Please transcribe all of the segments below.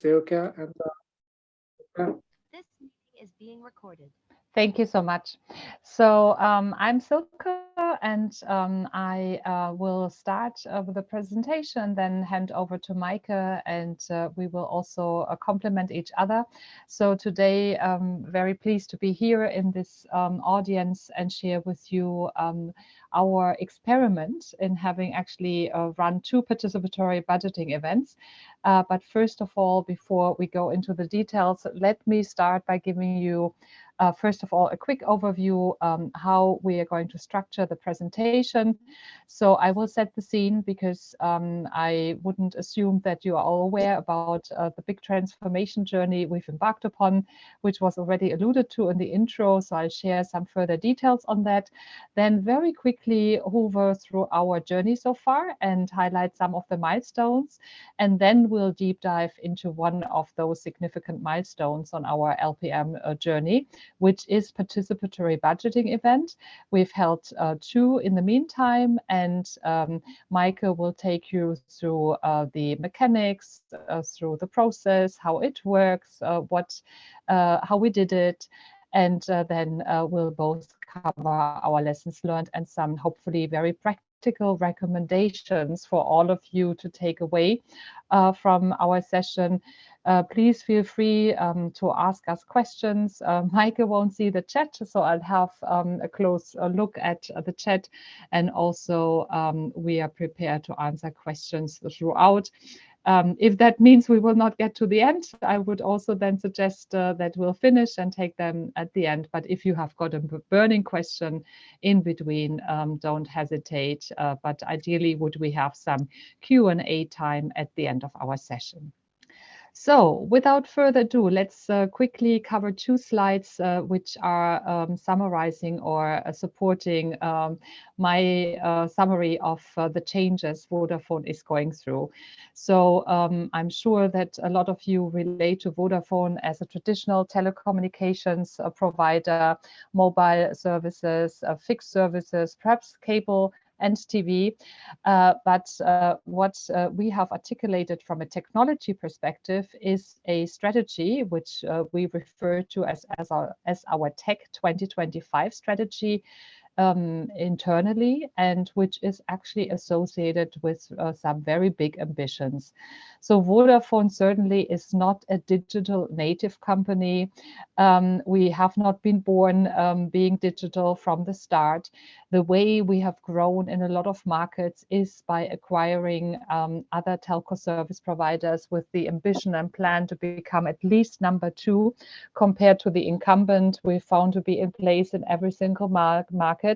Silke, and This meeting is being recorded. Thank you so much. So I'm Silke, and I will start with the presentation, then hand over to Meike, and we will also complement each other. So today, I'm very pleased to be here in this audience and share with you our experiment in having actually run 2 participatory budgeting events. But first of all, before we go into the details, let me start by giving you first of all, a quick overview how we are going to structure the presentation. So I will set the scene because I wouldn't assume that you are all aware about the big transformation journey we've embarked upon, which was already alluded to in the intro. So I'll share some further details on that. Then very quickly hover through our journey so far and highlight some of the milestones. And then we'll deep dive into one of those significant milestones on our LPM journey, which is Participatory Budgeting Event. We've held 2 in the meantime, and Meike will take you through the mechanics, through the process, how it works, how we did it, and then we'll both cover our lessons learned and some hopefully very practical recommendations for all of you to take away from our session. Please feel free to ask us questions. Meike won't see the chat, so I'll have a close look at the chat. And also, we are prepared to answer questions throughout. If that means we will not get to the end, I would also then suggest that we'll finish and take them at the end. But if you have got a burning question in between, don't hesitate. But ideally, would we have some Q&A time at the end of our session? So without further ado, let's quickly cover 2 slides which are summarizing or supporting my summary of the changes Vodafone is going through. So I'm sure that a lot of you relate to Vodafone as a traditional telecommunications provider, mobile services, fixed services, perhaps cable and TV. But what we have articulated from a technology perspective is a strategy which we refer to as our Tech 2025 strategy internally, and which is actually associated with some very big ambitions. So Vodafone certainly is not a digital native company. We have not been born being digital from the start. The way we have grown in a lot of markets is by acquiring other telco service providers with the ambition and plan to become at least number 2 compared to the incumbent we found to be in place in every single market.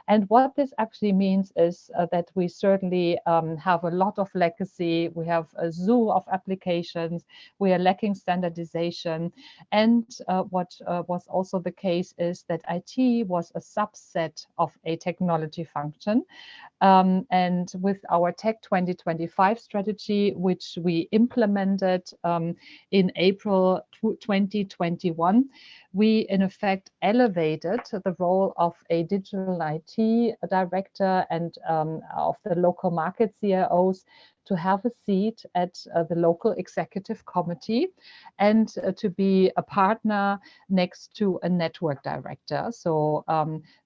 And what this actually means is that we certainly have a lot of legacy. We have a zoo of applications. We are lacking standardization. And what was also the case is that IT was a subset of a technology function. And with our Tech 2025 strategy, which we implemented in April 2021, we in effect elevated the role of a digital IT director and of the local market CIOs to have a seat at the local executive committee and to be a partner next to a network director. So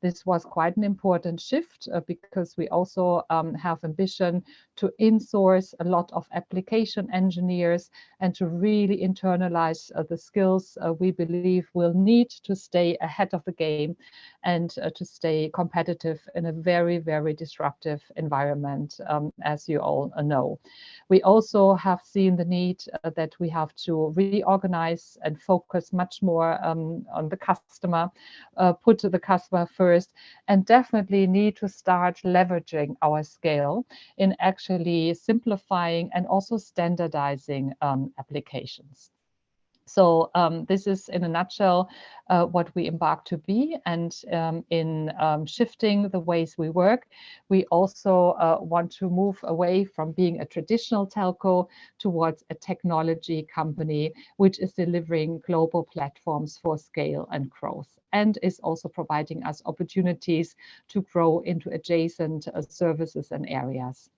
this was quite an important shift because we also have ambition to insource a lot of application engineers and to really internalize the skills we believe we'll need to stay ahead of the game and to stay competitive in a very, very disruptive environment, as you all know. We also have seen the need that we have to reorganize and focus much more on the customer, put the customer first, and definitely need to start leveraging our scale in actually simplifying and also standardizing applications. So this is in a nutshell what we embark to be, and in shifting the ways we work, we also want to move away from being a traditional telco towards a technology company, which is delivering global platforms for scale and growth, and is also providing us opportunities to grow into adjacent services and areas.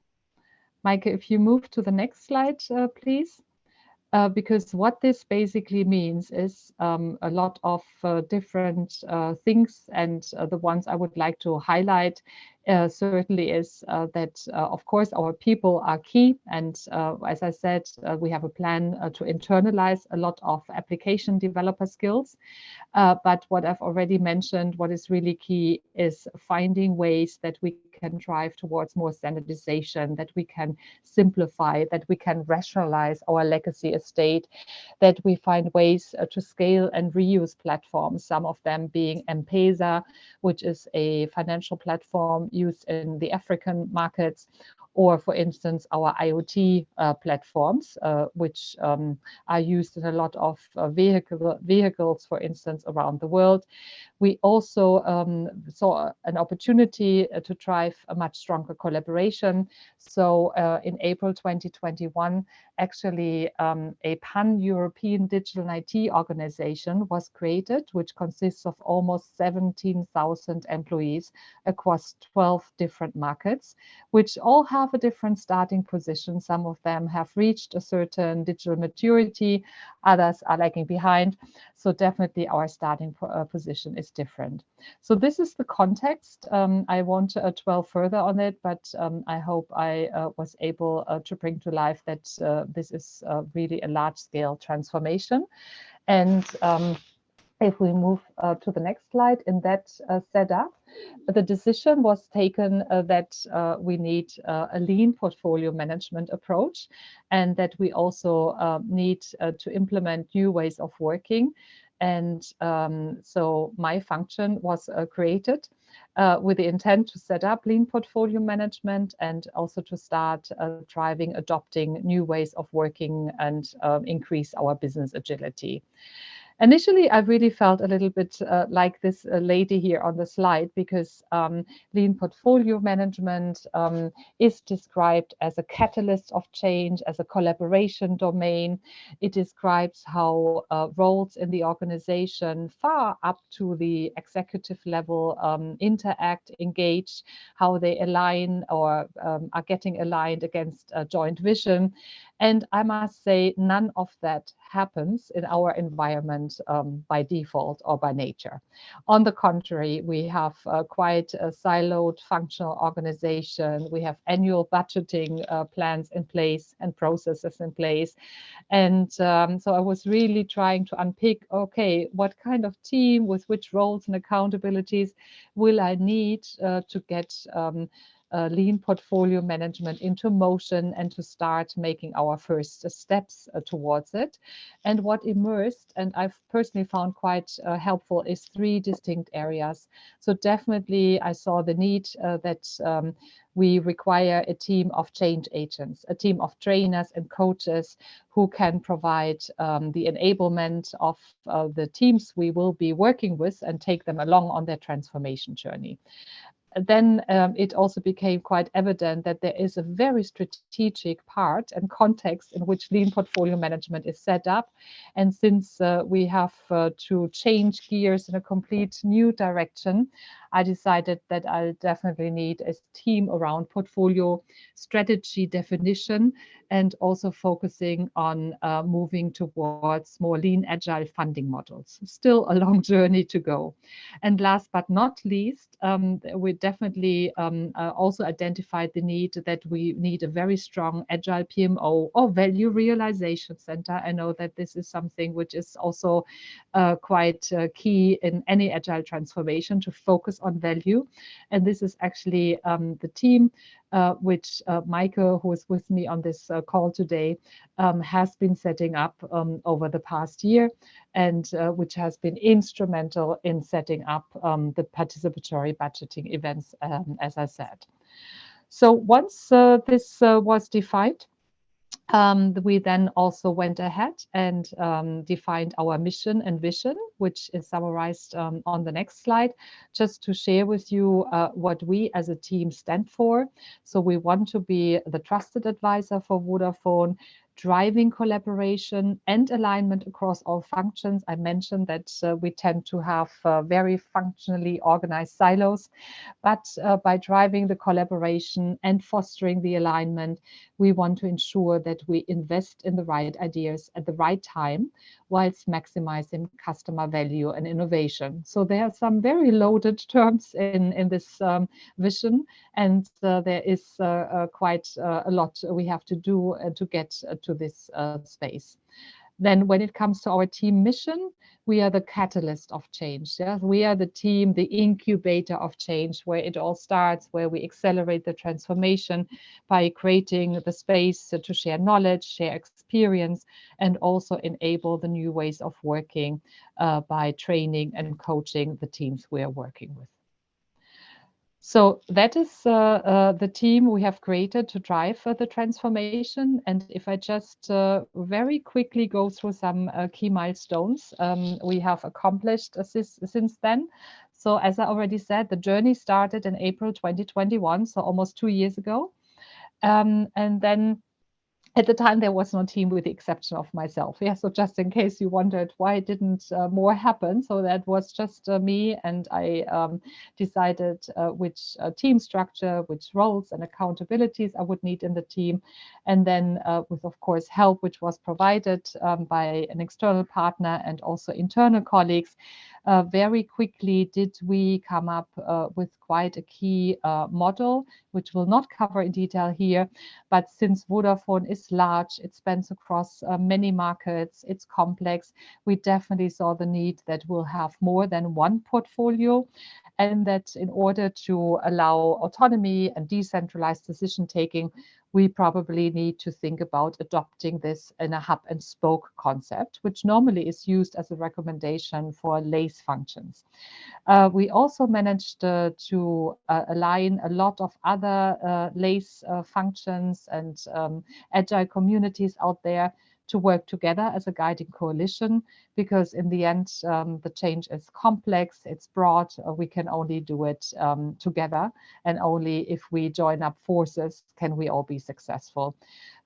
Meike, if you move to the next slide, please. because what this basically means is a lot of different things, and the ones I would like to highlight certainly is that, of course, our people are key. And as I said, we have a plan to internalize a lot of application developer skills. But what I've already mentioned, what is really key is finding ways that we can drive towards more standardization, that we can simplify, that we can rationalize our legacy estate, that we find ways to scale and reuse platforms, some of them being M-Pesa, which is a financial platform used in the African markets, or for instance, our IoT platforms, which are used in a lot of vehicles, for instance, around the world. We also saw an opportunity to drive a much stronger collaboration. So in April 2021, actually a pan-European digital IT organization was created, which consists of almost 17,000 employees across 12 different markets, which all have a different starting position. Some of them have reached a certain digital maturity, others are lagging behind. So definitely our starting position is different. So this is the context. I won't dwell further on it, but I hope I was able to bring to life that this is really a large-scale transformation. And if we move to the next slide, in that setup, the decision was taken that we need a lean portfolio management approach, and that we also need to implement new ways of working. And so my function was created with the intent to set up lean portfolio management and also to start driving, adopting new ways of working and increase our business agility. Initially, I really felt a little bit like this lady here on the slide, because lean portfolio management is described as a catalyst of change, as a collaboration domain. It describes how roles in the organization, far up to the executive level, interact, engage, how they align or are getting aligned against a joint vision. And I must say, none of that happens in our environment by default or by nature. On the contrary, we have quite a siloed functional organization. We have annual budgeting plans in place and processes in place. And so I was really trying to unpick, okay, what kind of team with which roles and accountabilities will I need to get lean portfolio management into motion and to start making our first steps towards it. And what emerged, and I've personally found quite helpful, is three distinct areas. So definitely I saw the need that we require a team of change agents, a team of trainers and coaches who can provide the enablement of the teams we will be working with and take them along on their transformation journey. Then it also became quite evident that there is a very strategic part and context in which lean portfolio management is set up. And since we have to change gears in a complete new direction, I decided that I definitely need a team around portfolio strategy definition and also focusing on moving towards more lean, agile funding models. Still a long journey to go. And last but not least, we definitely also identified the need that we need a very strong agile PMO or value realization center. I know that this is something which is also quite key in any agile transformation, to focus on value. And this is actually the team which Meike, who is with me on this call today, has been setting up over the past year, and which has been instrumental in setting up the participatory budgeting events, as I said. So once this was defined, we then also went ahead and defined our mission and vision, which is summarized on the next slide, just to share with you what we as a team stand for. So we want to be the trusted advisor for Vodafone, driving collaboration and alignment across all functions. I mentioned that we tend to have very functionally organized silos, but by driving the collaboration and fostering the alignment, we want to ensure that we invest in the right ideas at the right time, whilst maximizing customer value and innovation. So there are some very loaded terms in this vision, and there is quite a lot we have to do to get to this space. Then when it comes to our team mission, we are the catalyst of change. Yeah? We are the team, the incubator of change, where it all starts, where we accelerate the transformation by creating the space to share knowledge, share experience, and also enable the new ways of working by training and coaching the teams we are working with. So that is the team we have created to drive the transformation. And if I just very quickly go through some key milestones we have accomplished since then. So as I already said, the journey started in April 2021, so almost 2 years ago. And then at the time, there was no team with the exception of myself. Yeah, so just in case you wondered why didn't more happen. So that was just me, and I decided which team structure, which roles and accountabilities I would need in the team. And then with, of course, help, which was provided by an external partner and also internal colleagues, very quickly did we come up with quite a key model, which we'll not cover in detail here. But since Vodafone is large, it spans across many markets, it's complex, we definitely saw the need that we'll have more than one portfolio, and that in order to allow autonomy and decentralized decision taking, we probably need to think about adopting this in a hub and spoke concept, which normally is used as a recommendation for LACE functions. We also managed to align a lot of other LACE functions and agile communities out there to work together as a guiding coalition, because in the end, the change is complex, it's broad, we can only do it together, and only if we join up forces can we all be successful.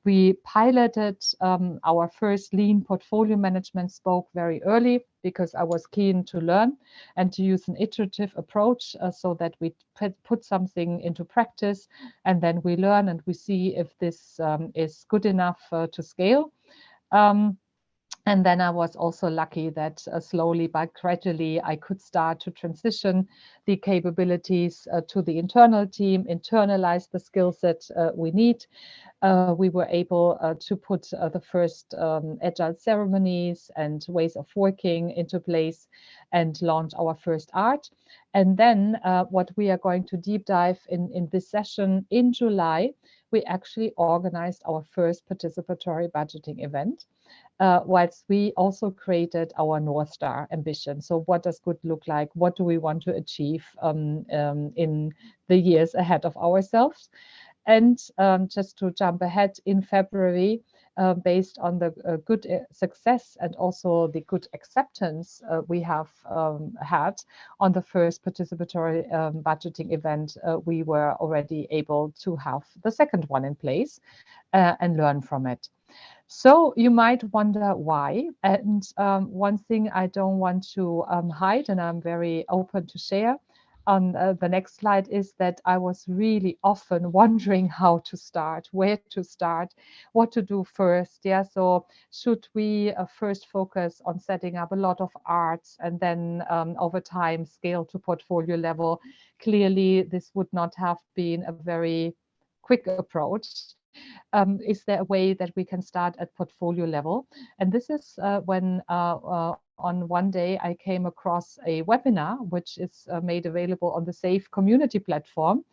We piloted our first lean portfolio management spoke very early, because I was keen to learn and to use an iterative approach so that we put something into practice, and then we learn and we see if this is good enough to scale. And then I was also lucky that slowly but gradually I could start to transition the capabilities to the internal team, internalize the skill set we need. We were able to put the first agile ceremonies and ways of working into place and launch our first art. And then what we are going to deep dive in this session in July, we actually organized our first participatory budgeting event. Whilst we also created our North Star ambition. So what does good look like? What do we want to achieve in the years ahead of ourselves? And just to jump ahead, in February, based on the good success and also the good acceptance we have had on the first participatory budgeting event, we were already able to have the second one in place and learn from it. So you might wonder why. And one thing I don't want to hide, and I'm very open to share on the next slide, is that I was really often wondering how to start, where to start, what to do first. Yeah, so should we first focus on setting up a lot of arts and then over time scale to portfolio level? Clearly, this would not have been a very quick approach. Is there a way that we can start at portfolio level? And this is when on one day I came across a webinar, which is made available on the SAFE community platform,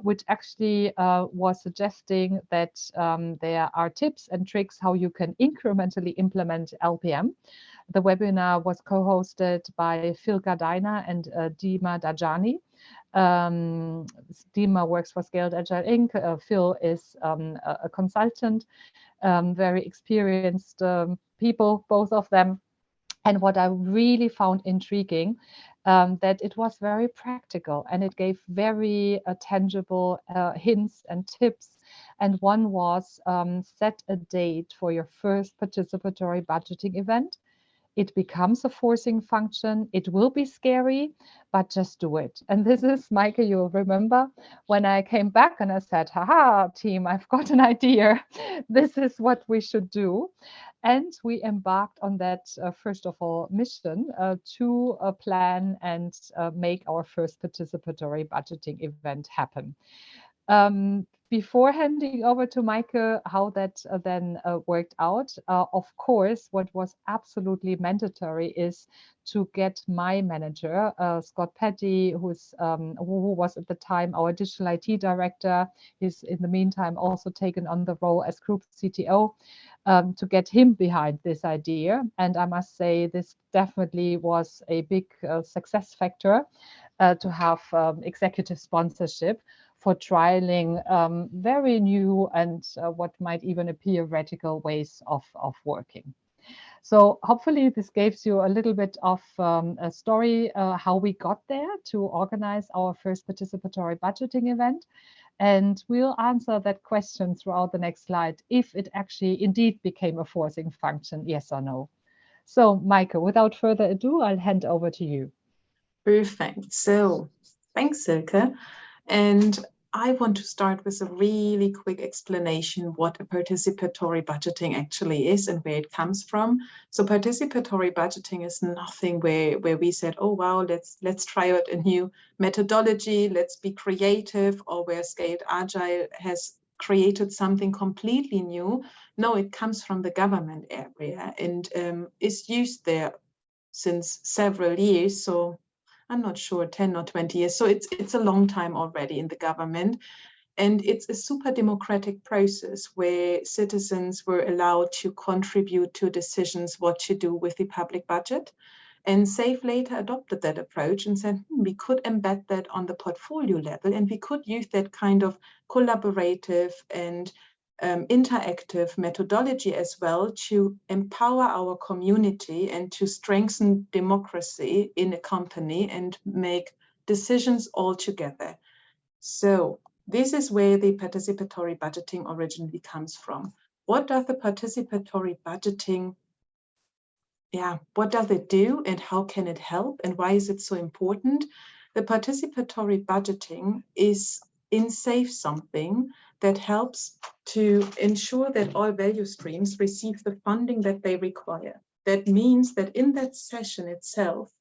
which actually was suggesting that there are tips and tricks how you can incrementally implement LPM. The webinar was co-hosted by Silke and Dima Dajani. Dima works for Scaled Agile Inc. Phil is a consultant, very experienced people, both of them. And what I really found intriguing, that it was very practical and it gave very tangible hints and tips And one was set a date for your first participatory budgeting event. It becomes a forcing function. It will be scary, but just do it. And this is, Meike, you'll remember when I came back and I said, haha, team, I've got an idea. This is what we should do. And we embarked on that, first of all, mission to plan and make our first participatory budgeting event happen. Before handing over to Meike, how that then worked out, of course, what was absolutely mandatory is to get my manager, Scott Petty, who was at the time our digital IT director. He's in the meantime also taken on the role as group CTO, to get him behind this idea. And I must say, this definitely was a big success factor to have executive sponsorship for trialing very new and what might even appear radical ways of working. So hopefully this gives you a little bit of a story how we got there to organize our first participatory budgeting event. And we'll answer that question throughout the next slide, if it actually indeed became a forcing function, yes or no. So Meike, without further ado, I'll hand over to you. Perfect. So thanks, Silke. And I want to start with a really quick explanation what a participatory budgeting actually is and where it comes from. So participatory budgeting is nothing where we said, oh, wow, let's try out a new methodology, let's be creative, or where Scaled Agile has created something completely new. No, it comes from the government area and is used there since several years. So I'm not sure, 10 or 20 years. So it's a long time already in the government. And it's a super democratic process where citizens were allowed to contribute to decisions what to do with the public budget. And SAFE later adopted that approach and said, we could embed that on the portfolio level, and we could use that kind of collaborative and interactive methodology as well to empower our community and to strengthen democracy in a company and make decisions all together. So this is where the participatory budgeting originally comes from. What does the participatory budgeting, what does it do and how can it help and why is it so important? The participatory budgeting is in SAFE something that helps to ensure that all value streams receive the funding that they require. That means that in that session itself,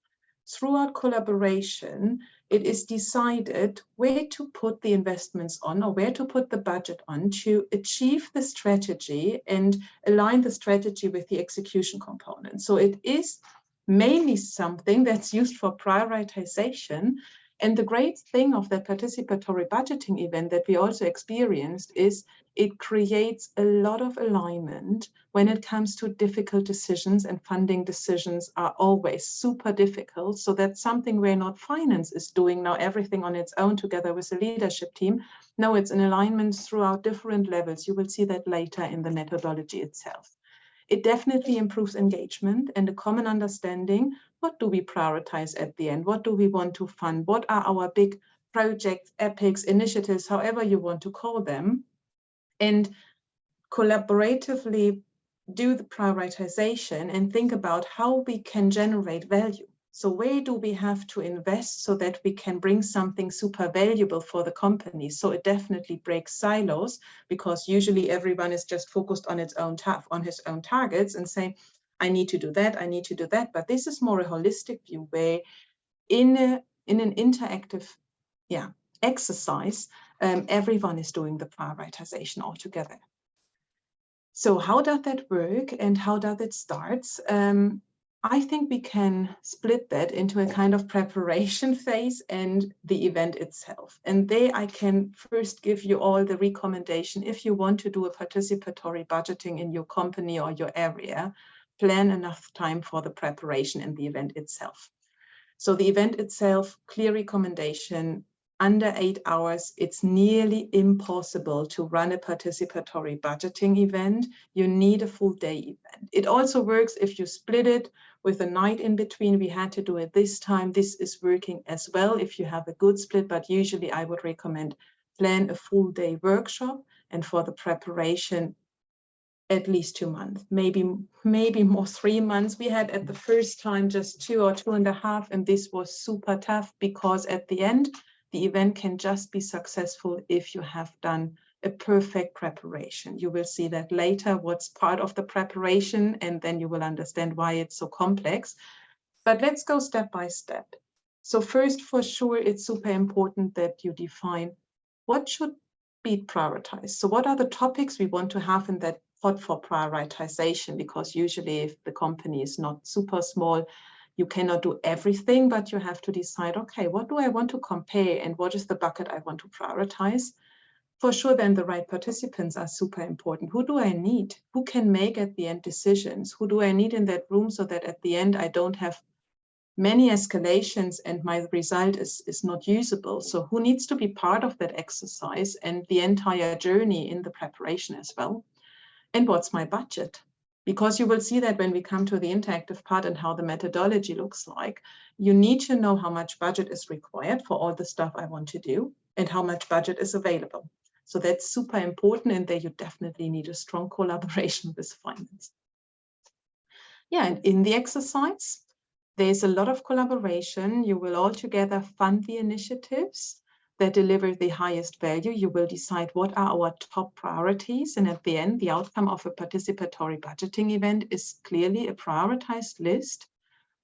throughout collaboration, it is decided where to put the investments on or where to put the budget on to achieve the strategy and align the strategy with the execution component. So it is mainly something that's used for prioritization. And the great thing of the participatory budgeting event that we also experienced is it creates a lot of alignment when it comes to difficult decisions, and funding decisions are always super difficult. So that's something where not finance is doing now everything on its own together with the leadership team. No, it's an alignment throughout different levels. You will see that later in the methodology itself. It definitely improves engagement and a common understanding. What do we prioritize at the end? What do we want to fund? What are our big projects, epics, initiatives, however you want to call them? And collaboratively do the prioritization and think about how we can generate value. So where do we have to invest so that we can bring something super valuable for the company? So it definitely breaks silos, because usually everyone is just focused on its own on his own targets and saying, I need to do that, I need to do that. But this is more a holistic view where in an interactive exercise, everyone is doing the prioritization all together. So how does that work and how does it start? I think we can split that into a kind of preparation phase and the event itself. And there I can first give you all the recommendation. If you want to do a participatory budgeting in your company or your area, plan enough time for the preparation and the event itself. So the event itself, clear recommendation, under 8 hours, it's nearly impossible to run a participatory budgeting event. You need a full day event. It also works if you split it with a night in between. We had to do it this time. This is working as well if you have a good split, but usually I would recommend plan a full day workshop and for the preparation, at least 2 months, maybe more 3 months. We had at the first time just 2 or 2.5, and this was super tough because at the end, the event can just be successful if you have done a perfect preparation. You will see that later, what's part of the preparation, and then you will understand why it's so complex. But let's go step by step. So first, for sure, it's super important that you define what should be prioritized. So what are the topics we want to have in that pot for prioritization? Because usually if the company is not super small, you cannot do everything, but you have to decide, okay, what do I want to compare and what is the bucket I want to prioritize? For sure, then the right participants are super important. Who do I need? Who can make at the end decisions? Who do I need in that room so that at the end I don't have many escalations and my result is not usable? So who needs to be part of that exercise and the entire journey in the preparation as well? And what's my budget? Because you will see that when we come to the interactive part and how the methodology looks like, you need to know how much budget is required for all the stuff I want to do and how much budget is available. So that's super important, and there you definitely need a strong collaboration with finance. Yeah, and in the exercise, there's a lot of collaboration. You will all together fund the initiatives that deliver the highest value. You will decide what are our top priorities. And at the end, the outcome of a participatory budgeting event is clearly a prioritized list.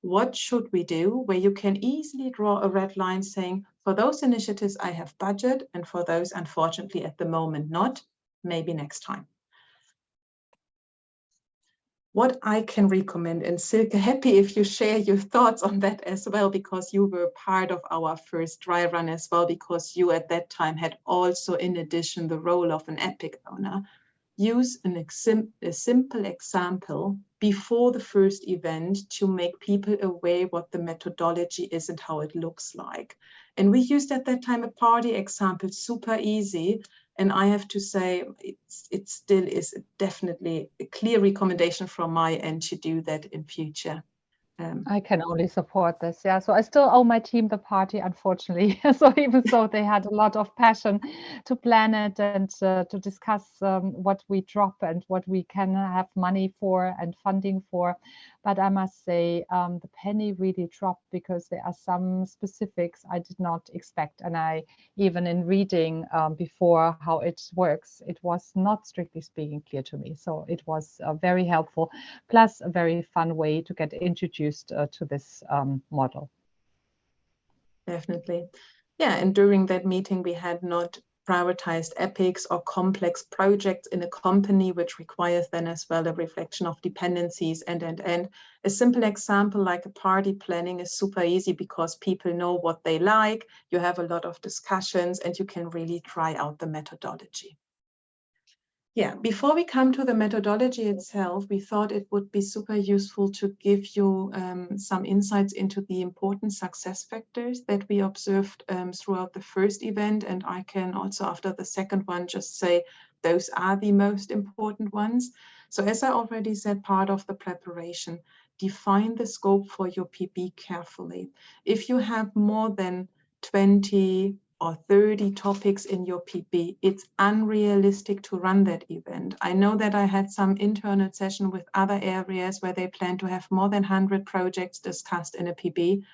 What should we do? Where you can easily draw a red line saying, for those initiatives, I have budget, and for those, unfortunately, at the moment, not, maybe next time. What I can recommend, and Silke, happy if you share your thoughts on that as well, because you were part of our first dry run as well, because you at that time had also, in addition, the role of an epic owner. Use a simple example before the first event to make people aware what the methodology is and how it looks like. And we used at that time a party example, super easy. And I have to say, it still is definitely a clear recommendation from my end to do that in future. I can only support this. Yeah, so I still owe my team the party, unfortunately. So even though they had a lot of passion to plan it and to discuss what we drop and what we can have money for and funding for. But I must say the penny really dropped because there are some specifics I did not expect. And I, even in reading before how it works, it was not strictly speaking clear to me. So it was very helpful, plus a very fun way to get introduced to this model. Definitely. Yeah, and during that meeting, we had not prioritized epics or complex projects in a company, which requires then as well a reflection of dependencies and. A simple example like a party planning is super easy because people know what they like, you have a lot of discussions, and you can really try out the methodology. Yeah, before we come to the methodology itself, we thought it would be super useful to give you some insights into the important success factors that we observed throughout the first event. And I can also, after the second one, just say those are the most important ones. So as I already said, part of the preparation, define the scope for your PB carefully. If you have more than 20 or 30 topics in your PB, it's unrealistic to run that event. I know that I had some internal session with other areas where they plan to have more than 100 projects discussed in a PB.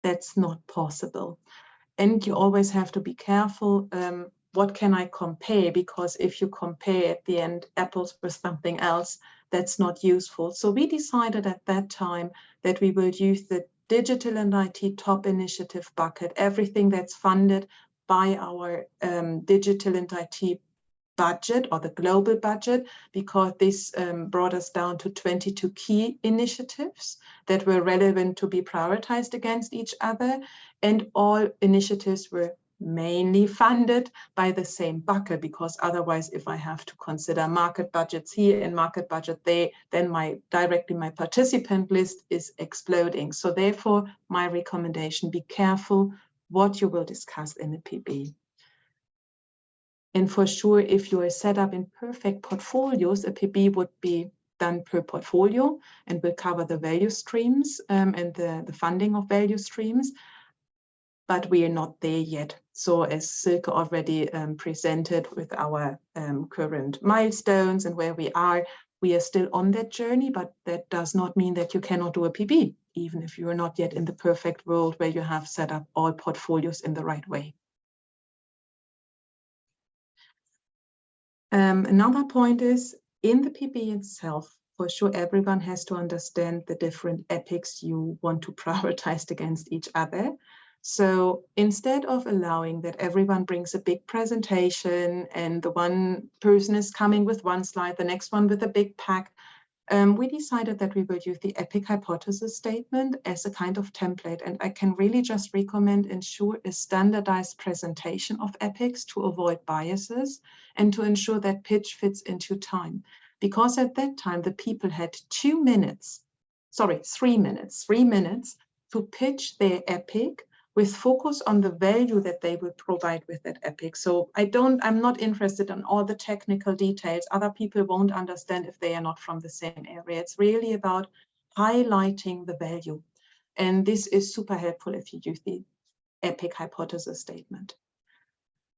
That's not possible. And you always have to be careful. What can I compare? Because if you compare at the end apples with something else, that's not useful. So we decided at that time that we will use the Digital and IT Top Initiative bucket, everything that's funded by our Digital and IT budget or the global budget, because this brought us down to 22 key initiatives that were relevant to be prioritized against each other. And all initiatives were mainly funded by the same bucket, because otherwise, if I have to consider market budgets here and market budget there, then my participant list is exploding. So therefore, my recommendation, be careful what you will discuss in the PB. And for sure, if you are set up in perfect portfolios, a PB would be done per portfolio and will cover the value streams and the funding of value streams. but we are not there yet. So as Silke already presented with our current milestones and where we are still on that journey, but that does not mean that you cannot do a PB, even if you are not yet in the perfect world where you have set up all portfolios in the right way. Another point is, in the PB itself, for sure, everyone has to understand the different epics you want to prioritize against each other. So instead of allowing that everyone brings a big presentation and the one person is coming with one slide, the next one with a big pack, we decided that we will use the epic hypothesis statement as a kind of template. And I can really just recommend ensure a standardized presentation of epics to avoid biases and to ensure that pitch fits into time. Because at that time, the people had 3 minutes to pitch their epic with focus on the value that they will provide with that epic. So I'm not interested in all the technical details. Other people won't understand if they are not from the same area. It's really about highlighting the value. And this is super helpful if you use the epic hypothesis statement.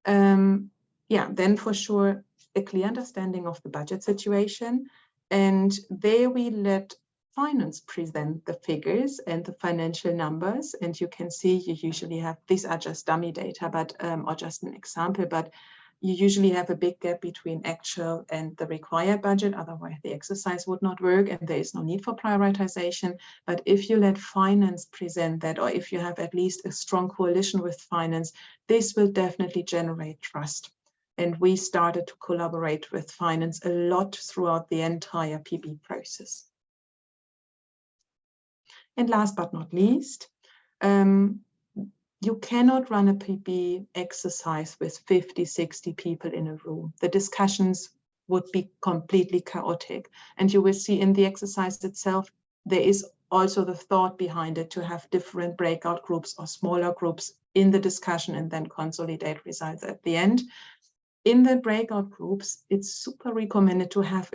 Then for sure, a clear understanding of the budget situation. And there we let finance present the figures and the financial numbers. And you can see you usually have, these are just dummy data, but or just an example, but you usually have a big gap between actual and the required budget. Otherwise the exercise would not work and there is no need for prioritization. But if you let finance present that, or if you have at least a strong coalition with finance, this will definitely generate trust. And we started to collaborate with finance a lot throughout the entire PB process. And last but not least, you cannot run a PB exercise with 50, 60 people in a room. The discussions would be completely chaotic. And you will see in the exercise itself, there is also the thought behind it to have different breakout groups or smaller groups in the discussion and then consolidate results at the end. In the breakout groups, it's super recommended to have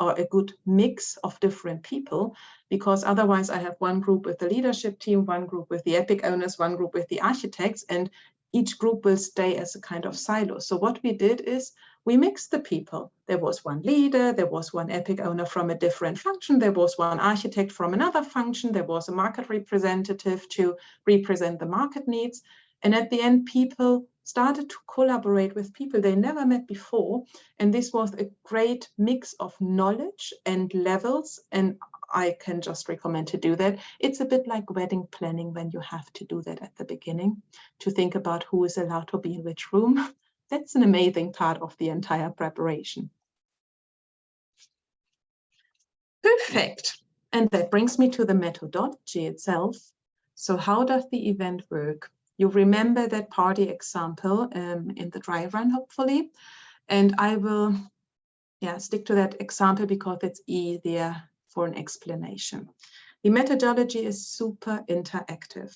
a good mix of different people, because otherwise I have one group with the leadership team, one group with the epic owners, one group with the architects, and each group will stay as a kind of silo. So what we did is we mixed the people. There was one leader, there was one epic owner from a different function, there was one architect from another function, there was a market representative to represent the market needs. And at the end, people started to collaborate with people they never met before. And this was a great mix of knowledge and levels. And I can just recommend to do that. It's a bit like wedding planning when you have to do that at the beginning, to think about who is allowed to be in which room. That's an amazing part of the entire preparation. Perfect. And that brings me to the methodology itself. So how does the event work? You remember that party example in the dry run, hopefully. And I will stick to that example because it's easier for an explanation. The methodology is super interactive.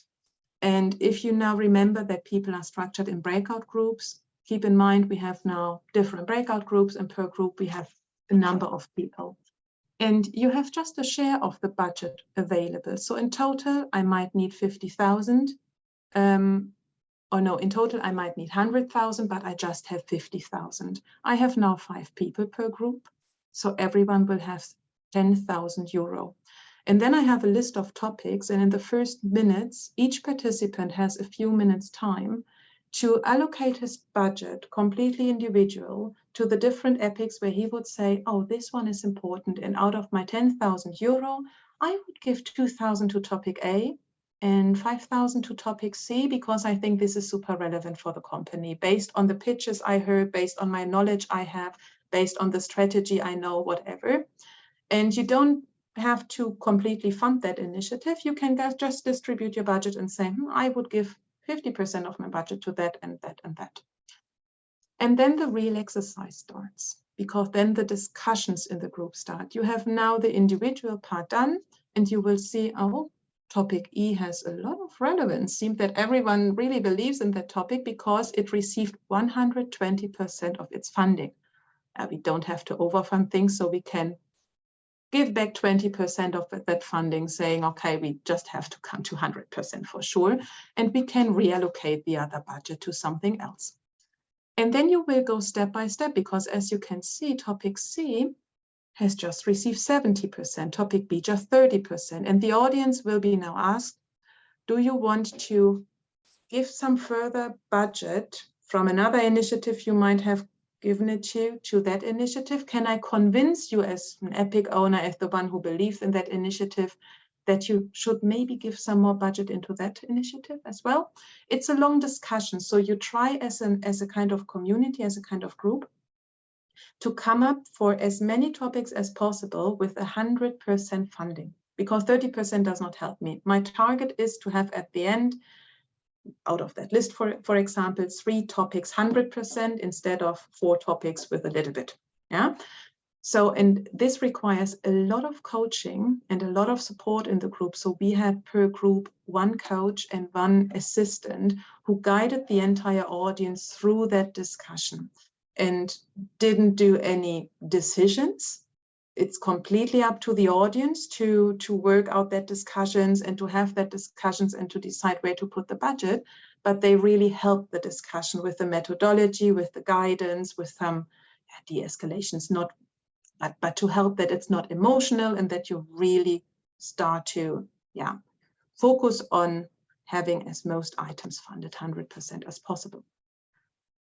And if you now remember that people are structured in breakout groups, keep in mind we have now different breakout groups, and per group we have a number of people. And you have just a share of the budget available. So in total, I might need 50,000. In total, I might need 100,000, but I just have 50,000. I have now 5 people per group. So everyone will have 10,000 euro. And then I have a list of topics. And in the first minutes, each participant has a few minutes time to allocate his budget completely individual to the different epics where he would say, oh, this one is important. And out of my 10,000 euro, I would give 2,000 to topic A and 5,000 to topic C, because I think this is super relevant for the company, based on the pitches I heard, based on my knowledge I have, based on the strategy I know, whatever. And you don't have to completely fund that initiative. You can just distribute your budget and say, I would give 50% of my budget to that and that and that. And then the real exercise starts, because then the discussions in the group start. You have now the individual part done, and you will see, oh, topic E has a lot of relevance. Seems that everyone really believes in that topic because it received 120% of its funding. We don't have to overfund things, so we can give back 20% of that funding, saying, okay, we just have to come to 100% for sure, and we can reallocate the other budget to something else. And then you will go step by step, because as you can see, topic C has just received 70%, topic B just 30%, and the audience will be now asked, do you want to give some further budget from another initiative you might have given it to that initiative? Can I convince you as an EPIC owner, as the one who believes in that initiative, that you should maybe give some more budget into that initiative as well? It's a long discussion. So you try as a kind of community, as a kind of group, to come up for as many topics as possible with 100% funding, because 30% does not help me. My target is to have at the end, out of that list, for example, 3 topics 100% instead of 4 topics with a little bit. Yeah. So, and this requires a lot of coaching and a lot of support in the group. So we had per group 1 coach and 1 assistant who guided the entire audience through that discussion and didn't do any decisions. It's completely up to the audience to work out that discussions and to have that discussions and to decide where to put the budget. But they really help the discussion with the methodology, with the guidance, with some de-escalations, but to help that it's not emotional and that you really start to focus on having as most items funded 100% as possible.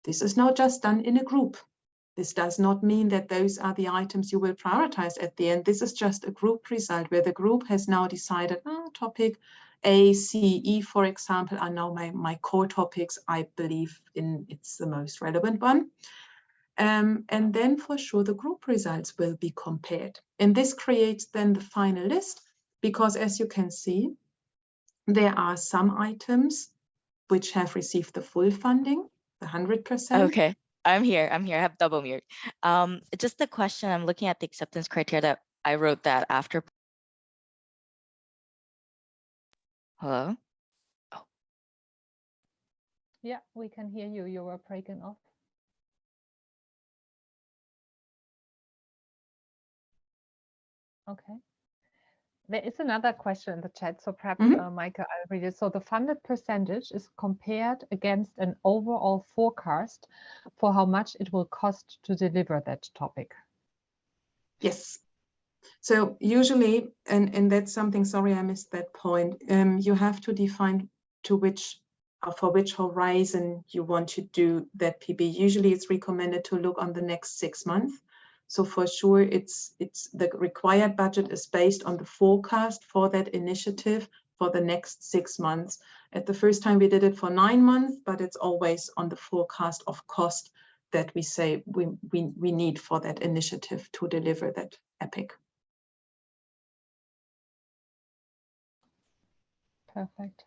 This is not just done in a group. This does not mean that those are the items you will prioritize at the end. This is just a group result where the group has now decided, topic A, C, E, for example, are now my core topics. I believe it's the most relevant one. And then for sure, the group results will be compared. And this creates then the final list, because as you can see, there are some items which have received the full funding, the 100%. Okay. I'm here. I have double mute. Just a question. I'm looking at the acceptance criteria that I wrote that after. Hello? Oh. Yeah, we can hear you. You were breaking off. Okay. There is another question in the chat, so perhaps, Meike, I'll read it. So the funded percentage is compared against an overall forecast for how much it will cost to deliver that topic. Yes. So usually, and that's something, sorry, I missed that point. You have to define for which horizon you want to do that PB. Usually it's recommended to look on the next 6 months. So for sure, it's the required budget is based on the forecast for that initiative for the next 6 months. At the first time we did it for 9 months, but it's always on the forecast of cost that we say we need for that initiative to deliver that EPIC. Perfect.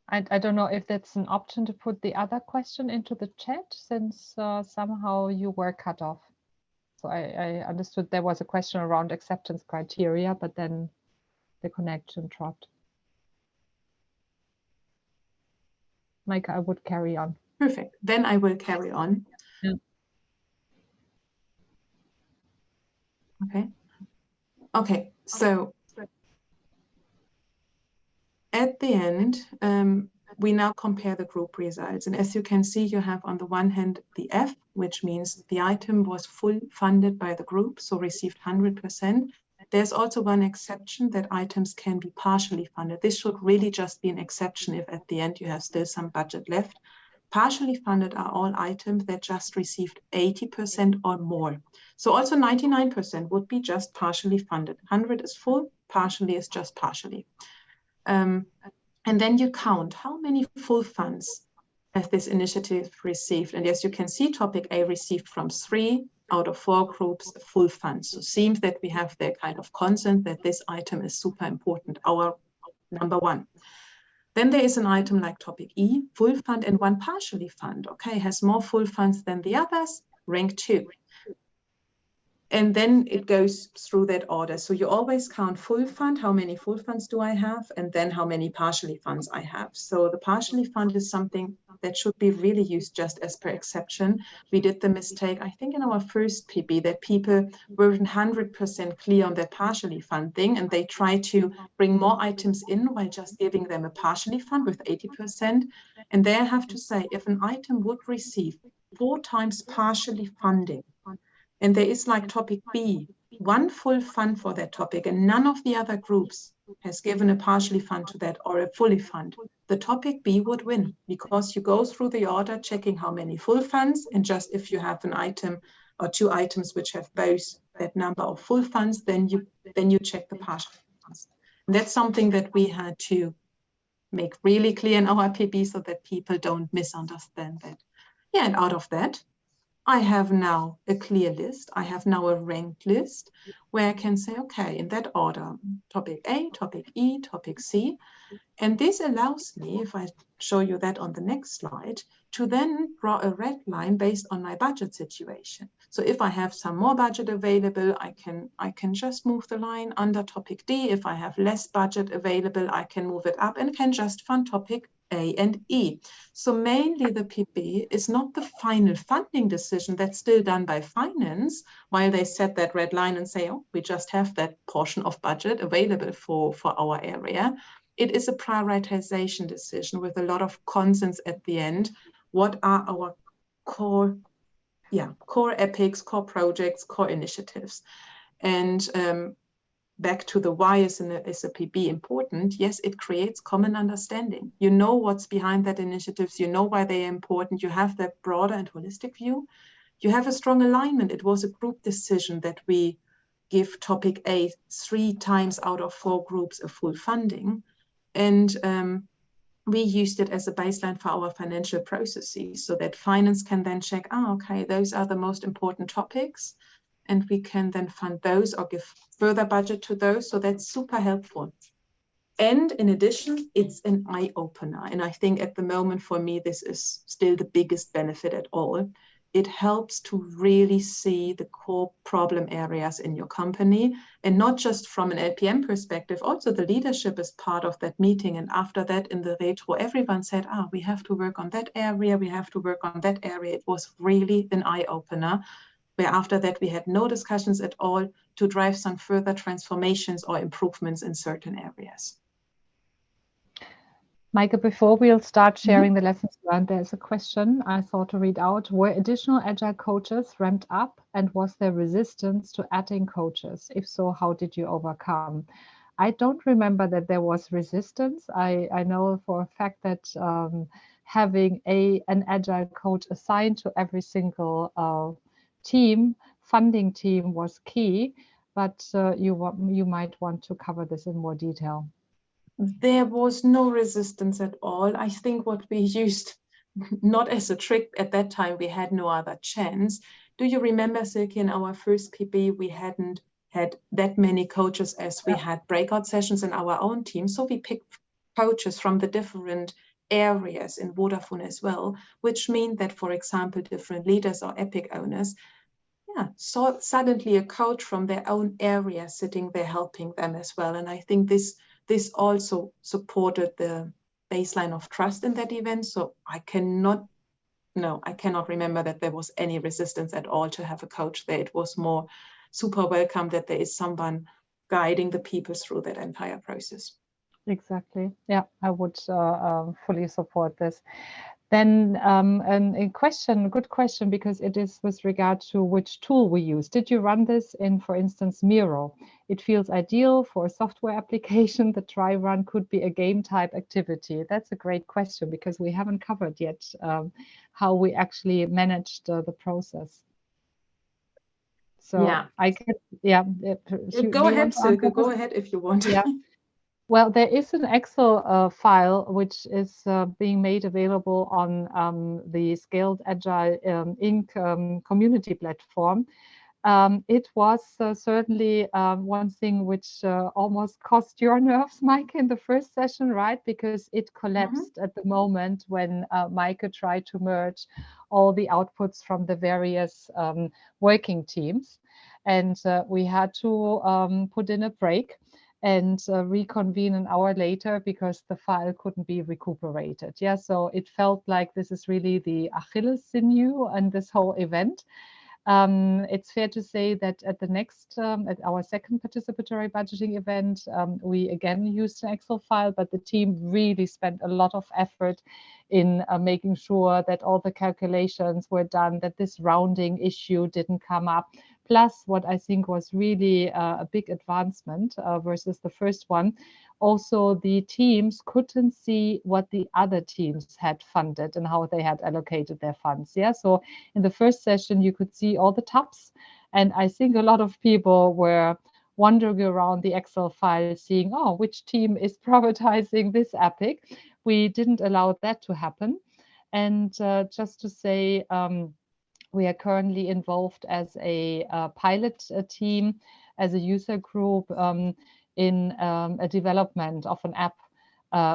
I don't know if that's an option to put the other question into the chat, since somehow you were cut off. So I understood there was a question around acceptance criteria, but then the connection dropped. Meike, I would carry on. Perfect. Then I will carry on. Yeah. Okay. So at the end, we now compare the group results. And as you can see, you have on the one hand the F, which means the item was full funded by the group, so received 100%. There's also one exception that items can be partially funded. This should really just be an exception if at the end you have still some budget left. Partially funded are all items that just received 80% or more. So also 99% would be just partially funded. 100 is full, partially is just partially. And then you count how many full funds has this initiative received. And as you can see, topic A received from 3 out of 4 groups full funds. So it seems that we have the kind of consent that this item is super important, our number 1. Then there is an item like topic E, full fund and 1 partially fund. Okay, has more full funds than the others, rank 2. And then it goes through that order. So you always count full fund, how many full funds do I have, and then how many partially funds I have. So the partially fund is something that should be really used just as per exception. We did the mistake, I think in our first PB, that people weren't 100% clear on their partially fund thing, and they try to bring more items in while just giving them a partially fund with 80%. And there I have to say, if an item would receive 4 times partially funding, and there is like topic B, one full fund for that topic, and none of the other groups has given a partially fund to that or a fully fund, the topic B would win, because you go through the order checking how many full funds, and just if you have an item or 2 items which have both that number of full funds, then you check the partial funds. And that's something that we had to make really clear in our PB so that people don't misunderstand that. Yeah, and out of that, I have now a clear list. I have now a ranked list where I can say, okay, in that order, topic A, topic E, topic C. And this allows me, if I show you that on the next slide, to then draw a red line based on my budget situation. So if I have some more budget available, I can just move the line under topic D. If I have less budget available, I can move it up and can just fund topic A and E. So mainly the PB is not the final funding decision, that's still done by finance, while they set that red line and say, oh, we just have that portion of budget available for our area. It is a prioritization decision with a lot of consensus at the end. What are our core epics, core projects, core initiatives? And back to the why is a PB important? Yes, it creates common understanding. You know what's behind that initiatives. You know why they are important. You have that broader and holistic view. You have a strong alignment. It was a group decision that we give topic A 3 times out of 4 groups a full funding. And we used it as a baseline for our financial processes so that finance can then check, okay, those are the most important topics. And we can then fund those or give further budget to those. So that's super helpful. And in addition, it's an eye opener. And I think at the moment for me, this is still the biggest benefit at all. It helps to really see the core problem areas in your company, and not just from an LPM perspective, also the leadership is part of that meeting. And after that, in the retro, everyone said, we have to work on that area. We have to work on that area. It was really an eye opener, where after that, we had no discussions at all to drive some further transformations or improvements in certain areas. Meike, before we'll start sharing the lessons learned, there's a question I thought to read out. Were additional agile coaches ramped up, and was there resistance to adding coaches? If so, how did you overcome? I don't remember that there was resistance. I know for a fact that having an agile coach assigned to every single funding team was key, but you might want to cover this in more detail. There was no resistance at all. I think what we used, not as a trick at that time, we had no other chance. Do you remember, Silke, in our first PB, we hadn't had that many coaches as we had breakout sessions in our own team. So we picked coaches from the different areas in Vodafone as well, which mean that, for example, different leaders or epic owners saw suddenly a coach from their own area sitting there helping them as well. And I think this also supported the baseline of trust in that event. So I cannot remember that there was any resistance at all to have a coach there. It was more super welcome that there is someone guiding the people through that entire process. Exactly. Yeah, I would fully support this. Then a good question, because it is with regard to which tool we use. Did you run this in, for instance, Miro? It feels ideal for a software application. The try run could be a game type activity. That's a great question, because we haven't covered yet how we actually managed the process. So yeah, I can, go ahead, Silke, go ahead if you want. Yeah. Well, there is an Excel file which is being made available on the Scaled Agile Inc. Community platform. It was certainly one thing which almost cost your nerves, Meike, in the first session, right? Because it collapsed at the moment when Meike tried to merge all the outputs from the various working teams. and we had to put in a break and reconvene an hour later because the file couldn't be recuperated. Yeah, so it felt like this is really the Achilles sinew and this whole event. It's fair to say that at the next, at our second participatory budgeting event, we again used an Excel file, but the team really spent a lot of effort in making sure that all the calculations were done, that this rounding issue didn't come up. Plus, what I think was really a big advancement versus the first one, also the teams couldn't see what the other teams had funded and how they had allocated their funds. Yeah, so in the first session, you could see all the tabs. And I think a lot of people were wandering around the Excel file, seeing, oh, which team is prioritizing this epic? We didn't allow that to happen. And just to say, we are currently involved as a pilot team, as a user group in a development of an app,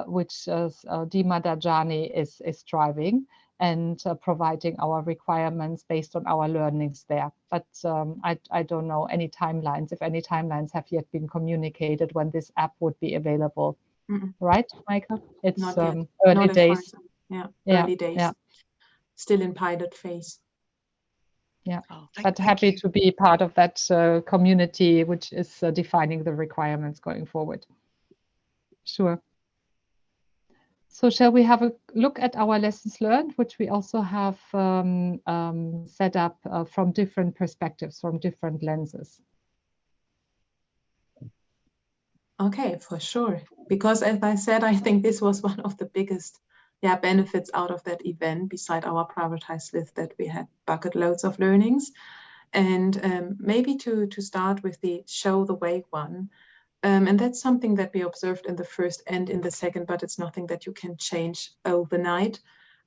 which Dima Dajani is driving and providing our requirements based on our learnings there. But I don't know any timelines, if any timelines have yet been communicated when this app would be available. Right, Meike? It's Not yet. early Not days. Early days. Yeah. Still in pilot phase. Yeah, Oh, but happy to be part of that community, which is defining the requirements going forward. Sure. So shall we have a look at our lessons learned, which we also have set up from different perspectives, from different lenses? Okay, for sure. Because as I said, I think this was one of the biggest benefits out of that event, beside our prioritized list, that we had bucket loads of learnings. And maybe to start with the show the way one. And that's something that we observed in the first and in the second, but it's nothing that you can change overnight.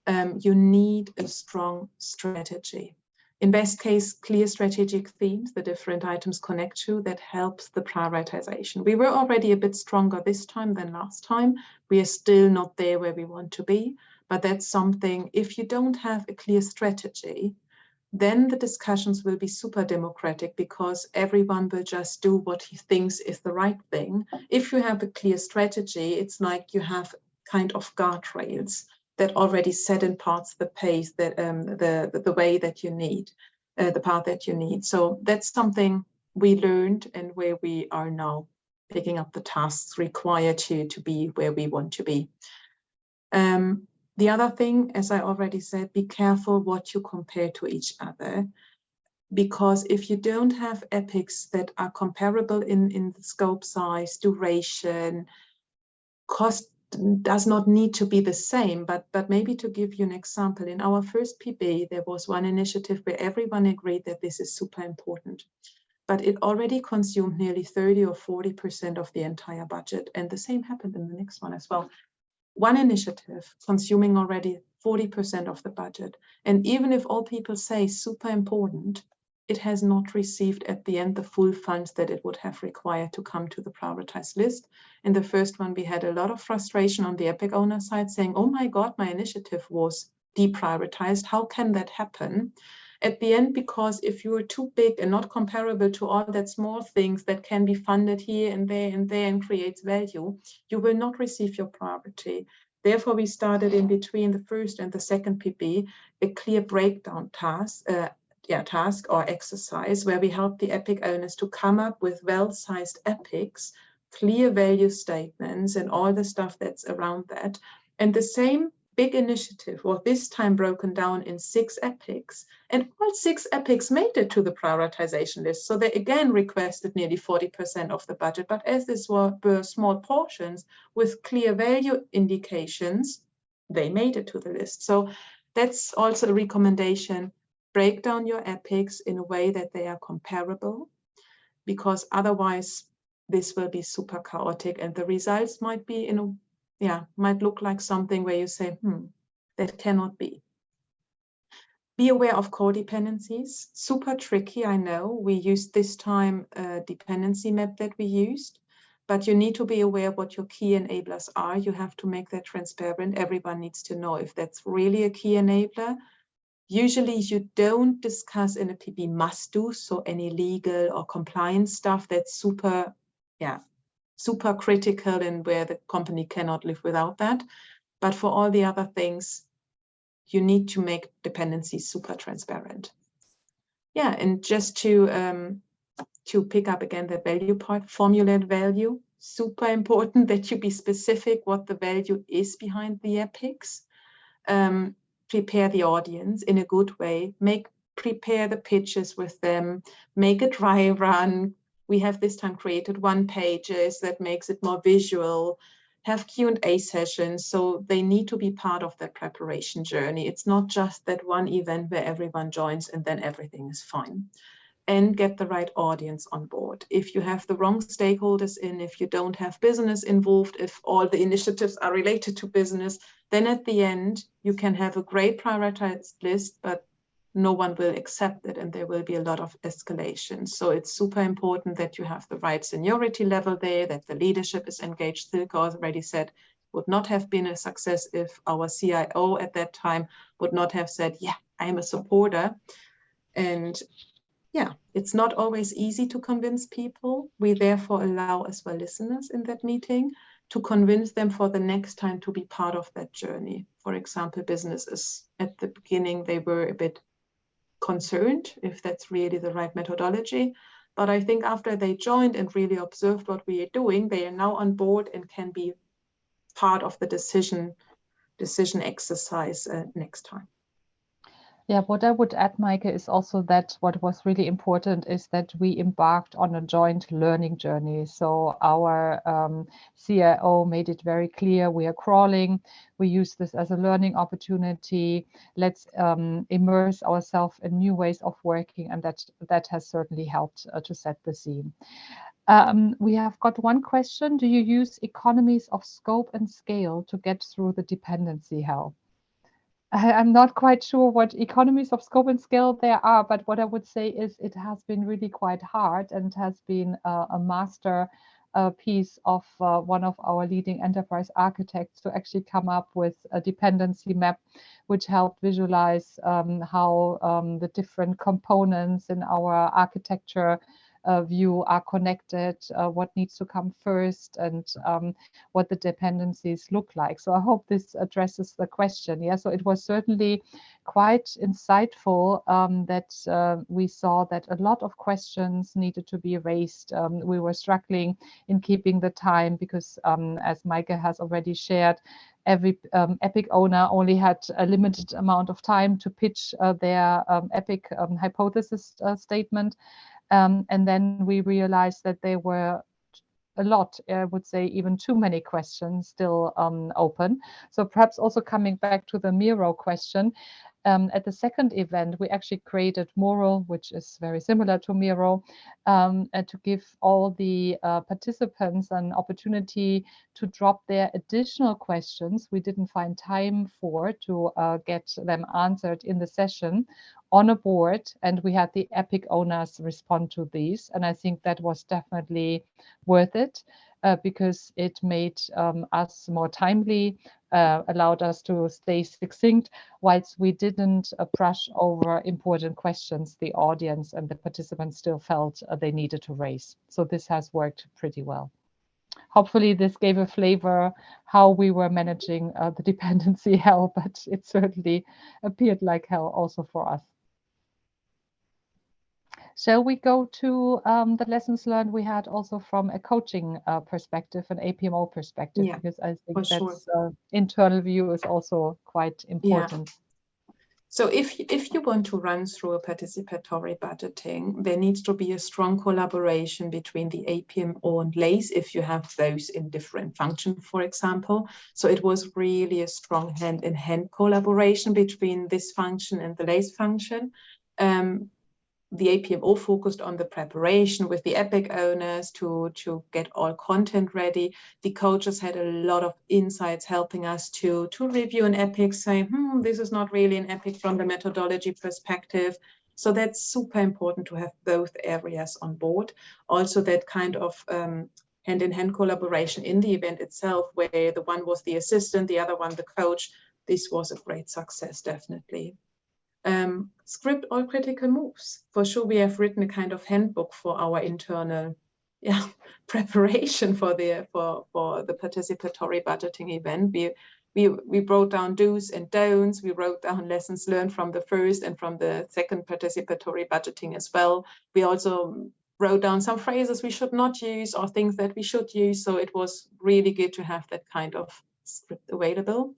You need a strong strategy. In best case, clear strategic themes the different items connect to that helps the prioritization. We were already a bit stronger this time than last time. We are still not there where we want to be, but that's something, if you don't have a clear strategy, then the discussions will be super democratic because everyone will just do what he thinks is the right thing. If you have a clear strategy, it's like you have kind of guardrails that already set in parts the pace, that the way that you need, the path that you need. So that's something we learned, and where we are now picking up the tasks required to be where we want to be. The other thing, as I already said, be careful what you compare to each other, because if you don't have epics that are comparable in the scope, size, duration, cost does not need to be the same, but maybe to give you an example, in our first PB, there was one initiative where everyone agreed that this is super important, but it already consumed nearly 30 or 40% of the entire budget. And the same happened in the next one as well. One initiative consuming already 40% of the budget. And even if all people say super important, it has not received at the end the full funds that it would have required to come to the prioritized list. In the first one, we had a lot of frustration on the Epic owner side saying, oh my God, my initiative was deprioritized. How can that happen? At the end, because if you are too big and not comparable to all that small things that can be funded here and there and creates value, you will not receive your priority. Therefore, we started in between the first and the second PB, a clear breakdown task or exercise where we help the epic owners to come up with well-sized epics, clear value statements, and all the stuff that's around that. And the same big initiative was this time broken down in 6 epics, and all 6 epics made it to the prioritization list. So they again requested nearly 40% of the budget, but as these were small portions with clear value indications, they made it to the list. So that's also a recommendation. Break down your epics in a way that they are comparable, because otherwise this will be super chaotic and the results might be might look like something where you say, that cannot be. Be aware of codependencies. Super tricky, I know. We used this time a dependency map that we used, but you need to be aware what your key enablers are. You have to make that transparent. Everyone needs to know if that's really a key enabler. Usually you don't discuss in a PB must do, so any legal or compliance stuff that's super critical and where the company cannot live without that. But for all the other things, you need to make dependencies super transparent. Yeah, and just to pick up again the value part, formulate value, super important that you be specific what the value is behind the epics. Prepare the audience in a good way, prepare the pitches with them, make a dry run. We have this time created 1-pagers that makes it more visual, have Q&A sessions, so they need to be part of that preparation journey. It's not just that one event where everyone joins and then everything is fine. And get the right audience on board. If you have the wrong stakeholders in, if you don't have business involved, if all the initiatives are related to business, then at the end, you can have a great prioritized list, but no one will accept it and there will be a lot of escalation. So it's super important that you have the right seniority level there, that the leadership is engaged. Silke already said, would not have been a success if our CIO at that time would not have said, yeah, I'm a supporter. And yeah, it's not always easy to convince people. We therefore allow as well listeners in that meeting to convince them for the next time to be part of that journey. For example, businesses at the beginning, they were a bit concerned if that's really the right methodology. But I think after they joined and really observed what we are doing, they are now on board and can be part of the decision exercise next time. Yeah, what I would add, Meike, is also that what was really important is that we embarked on a joint learning journey. So our CIO made it very clear we are crawling. We use this as a learning opportunity. Let's immerse ourselves in new ways of working, and that has certainly helped to set the scene. We have got one question. Do you use economies of scope and scale to get through the dependency hell? I'm not quite sure what economies of scope and scale there are, but what I would say is it has been really quite hard and has been a master piece of one of our leading enterprise architects to actually come up with a dependency map, which helped visualize how the different components in our architecture view are connected, what needs to come first, and what the dependencies look like. So I hope this addresses the question. Yeah, so it was certainly quite insightful that we saw that a lot of questions needed to be raised. We were struggling in keeping the time because, as Meike has already shared, every EPIC owner only had a limited amount of time to pitch their EPIC hypothesis statement. And then we realized that there were a lot, I would say even too many questions still open. So perhaps also coming back to the Miro question, at the second event, we actually created Moro, which is very similar to Miro, and to give all the participants an opportunity to drop their additional questions we didn't find time for to get them answered in the session on a board, and we had the EPIC owners respond to these. And I think that was definitely worth it because it made us more timely, allowed us to stay succinct, whilst we didn't brush over important questions the audience and the participants still felt they needed to raise. So this has worked pretty well. Hopefully this gave a flavor how we were managing the dependency hell, but it certainly appeared like hell also for us. Shall we go to the lessons learned we had also from a coaching perspective, an APMO perspective, Yeah, because I think that's sure. Internal view is also quite important. Yeah. So if you want to run through a participatory budgeting, there needs to be a strong collaboration between the APMO and LACE if you have those in different functions, for example. So it was really a strong hand-in-hand collaboration between this function and the LACE function. The APMO focused on the preparation with the EPIC owners to get all content ready. The coaches had a lot of insights helping us to review an EPIC, saying, this is not really an EPIC from the methodology perspective. So that's super important to have both areas on board. Also that kind of hand-in-hand collaboration in the event itself, where the one was the assistant, the other one the coach. This was a great success, definitely. Script all critical moves. For sure, we have written a kind of handbook for our internal preparation for the participatory budgeting event. We wrote down do's and don'ts. We wrote down lessons learned from the first and from the second participatory budgeting as well. We also wrote down some phrases we should not use or things that we should use. So it was really good to have that kind of script available.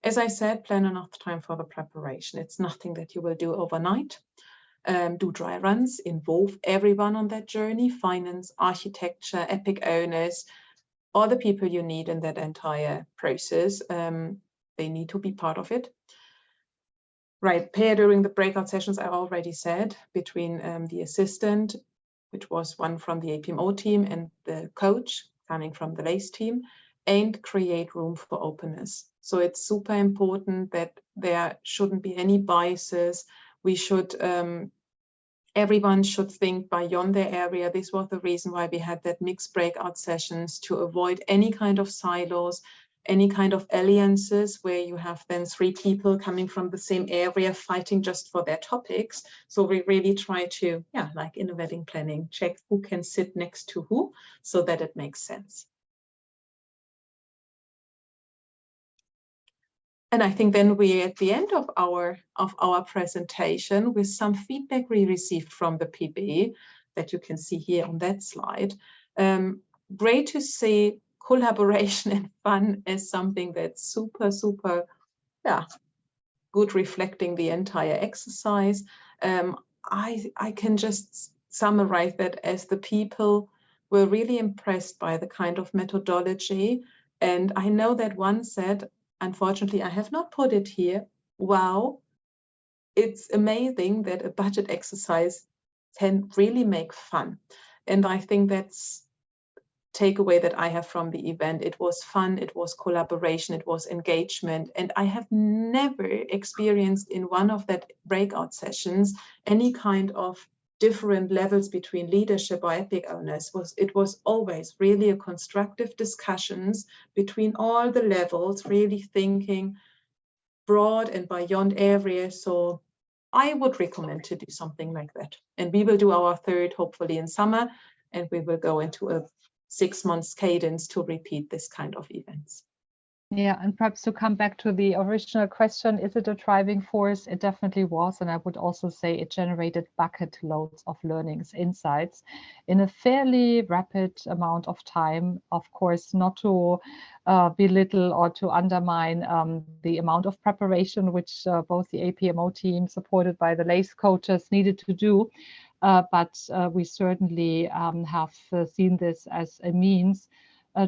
As I said, plan enough time for the preparation. It's nothing that you will do overnight. Do dry runs, involve everyone on that journey, finance, architecture, epic owners, all the people you need in that entire process. They need to be part of it. Right, pair during the breakout sessions, I already said, between the assistant, which was one from the APMO team, and the coach coming from the LACE team, and create room for openness. So it's super important that there shouldn't be any biases. We should, everyone should think beyond their area. This was the reason why we had that mixed breakout sessions, to avoid any kind of silos, any kind of alliances where you have then 3 people coming from the same area fighting just for their topics. So we really try to, like in a wedding planning, check who can sit next to who so that it makes sense. And I think then we're at the end of our presentation with some feedback we received from the PB that you can see here on that slide. Great to see collaboration and fun as something that's super, super, good, reflecting the entire exercise. I can just summarize that as the people were really impressed by the kind of methodology. And I know that one said, unfortunately, I have not put it here, wow, it's amazing that a budget exercise can really make fun. And I think that's takeaway that I have from the event. It was fun, it was collaboration, it was engagement. And I have never experienced in one of that breakout sessions any kind of different levels between leadership or epic owners. It was always really a constructive discussions between all the levels, really thinking broad and beyond areas. So I would recommend to do something like that. And we will do our third, hopefully in summer, and we will go into a 6 months cadence to repeat this kind of events. Yeah, and perhaps to come back to the original question, is it a driving force? It definitely was. And I would also say it generated bucket loads of learnings, insights in a fairly rapid amount of time. Of course, not to belittle or to undermine the amount of preparation which both the APMO team, supported by the LACE coaches, needed to do. But we certainly have seen this as a means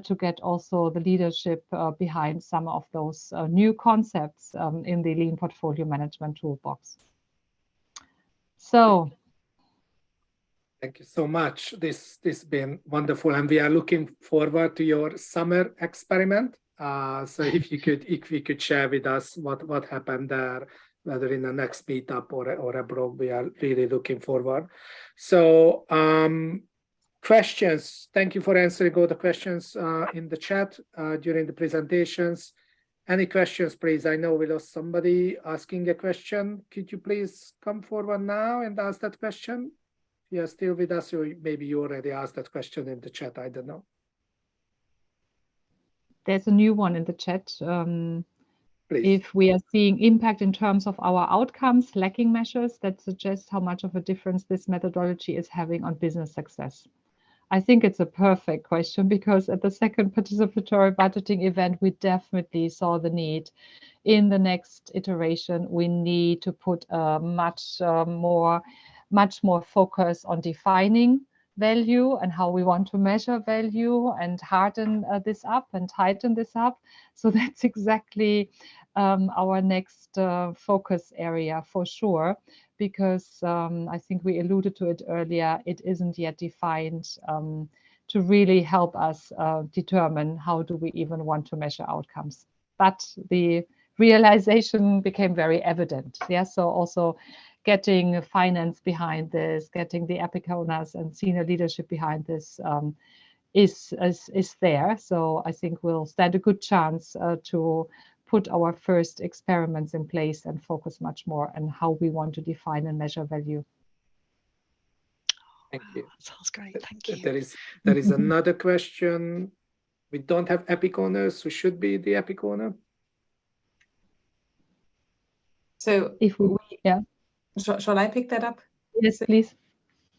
to get also the leadership behind some of those new concepts in the Lean Portfolio Management Toolbox. So, thank you so much. This has been wonderful, and we are looking forward to your summer experiment. So if you could share with us what happened there, whether in the next meetup or abroad, we are really looking forward. So. Questions. Thank you for answering all the questions in the chat during the presentations. Any questions, please? I know we lost somebody asking a question. Could you please come forward now and ask that question? If you are still with us, or maybe you already asked that question in the chat. I don't know. There's a new one in the chat. If we are seeing impact in terms of our outcomes, lacking measures that suggest how much of a difference this methodology is having on business success. I think it's a perfect question, because at the second participatory budgeting event, we definitely saw the need. In the next iteration, we need to put a much more focus on defining value and how we want to measure value, and harden this up and tighten this up. So that's exactly our next focus area for sure, because I think we alluded to it earlier, it isn't yet defined to really help us determine how do we even want to measure outcomes. But the realization became very evident. Yeah, so also getting finance behind this, getting the epic owners and senior leadership behind this is there. So I think we'll stand a good chance to put our first experiments in place and focus much more on how we want to define and measure value. Thank you. Sounds great. Thank you. There is another question. We don't have epic owners. Who should be the epic owner? So If we, yeah, shall I pick that up? yes, please.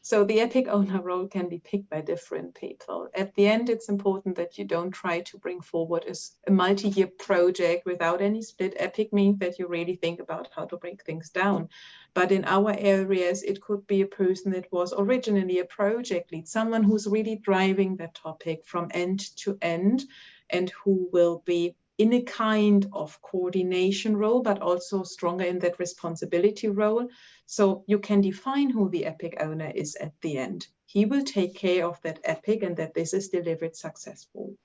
So the epic owner role can be picked by different people. At the end, it's important that you don't try to bring forward a multi-year project without any split. Epic means that you really think about how to break things down. But in our areas, it could be a person that was originally a project lead, someone who's really driving that topic from end to end and who will be in a kind of coordination role, but also stronger in that responsibility role. So you can define who the epic owner is at the end. He will take care of that epic and that this is delivered successful.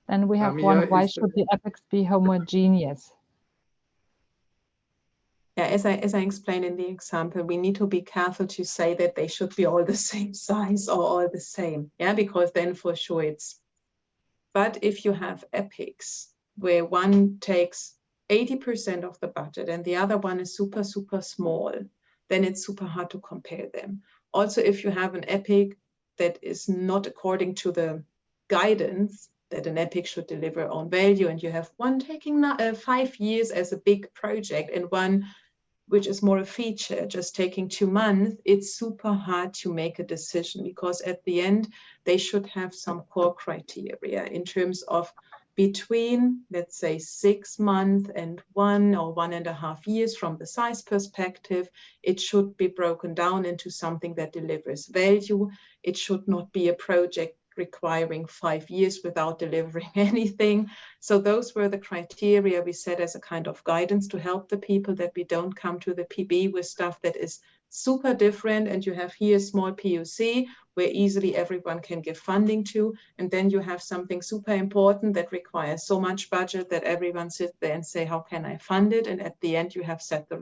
And we have Mia, one, why should the epics be homogeneous? Yeah, as I explained in the example, we need to be careful to say that they should be all the same size or all the same. Yeah, because then for sure it's. But if you have epics where one takes 80% of the budget and the other one is super, super small, then it's super hard to compare them. Also, if you have an epic that is not according to the guidance that an epic should deliver on value, and you have one taking 5 years as a big project and one which is more a feature, just taking 2 months, it's super hard to make a decision because at the end, they should have some core criteria in terms of between, let's say, 6 months and 1 or 1.5 years from the size perspective. It should be broken down into something that delivers value. It should not be a project requiring 5 years without delivering anything. So those were the criteria we set as a kind of guidance to help the people that we don't come to the PB with stuff that is super different. And you have here a small POC where easily everyone can give funding to. And then you have something super important that requires so much budget that everyone sits there and say, how can I fund it? And at the end, you have set the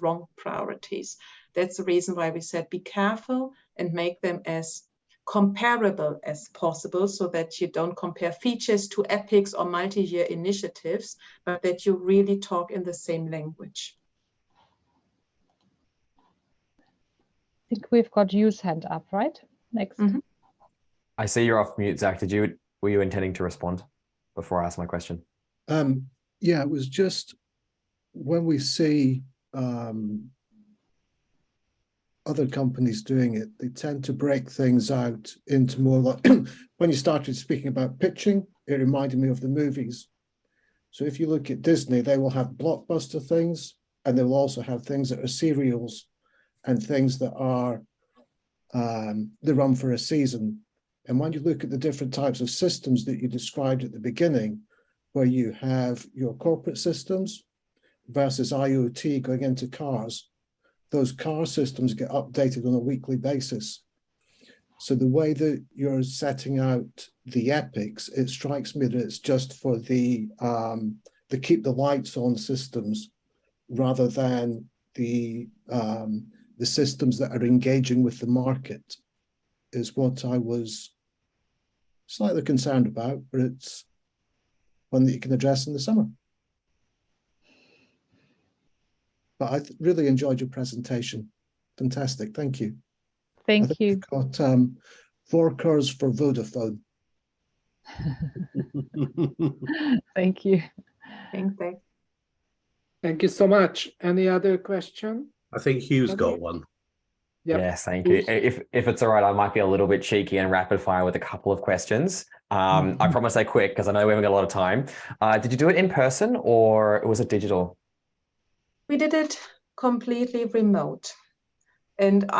wrong priorities. That's the reason why we said, be careful and make them as comparable as possible so that you don't compare features to epics or multi-year initiatives, but that you really talk in the same language. I think we've got Yu's hand up, right? Next. I see you're off mute, Zach. Were you intending to respond before I ask my question? Yeah, it was just when we see other companies doing it, they tend to break things out into more like, when you started speaking about pitching, it reminded me of the movies. So if you look at Disney, they will have blockbuster things, and they will also have things that are serials and things that are, they run for a season. And when you look at the different types of systems that you described at the beginning, where you have your corporate systems versus IoT going into cars, those car systems get updated on a weekly basis. So the way that you're setting out the epics, it strikes me that it's just for the keep the lights on systems rather than the systems that are engaging with the market is what I was slightly concerned about, but it's one that you can address in the summer. But I really enjoyed your presentation. Fantastic, thank you. Thank you. We've got 4 cars for Vodafone. Thank you. Thanks. Thank you so much. Any other question? I think Hugh's got one. Yep. Yes, thank you. If it's all right, I might be a little bit cheeky and rapid fire with a couple of questions. I promise they're quick because I know we haven't got a lot of time. Did you do it in person or was it digital? We did it completely remote. And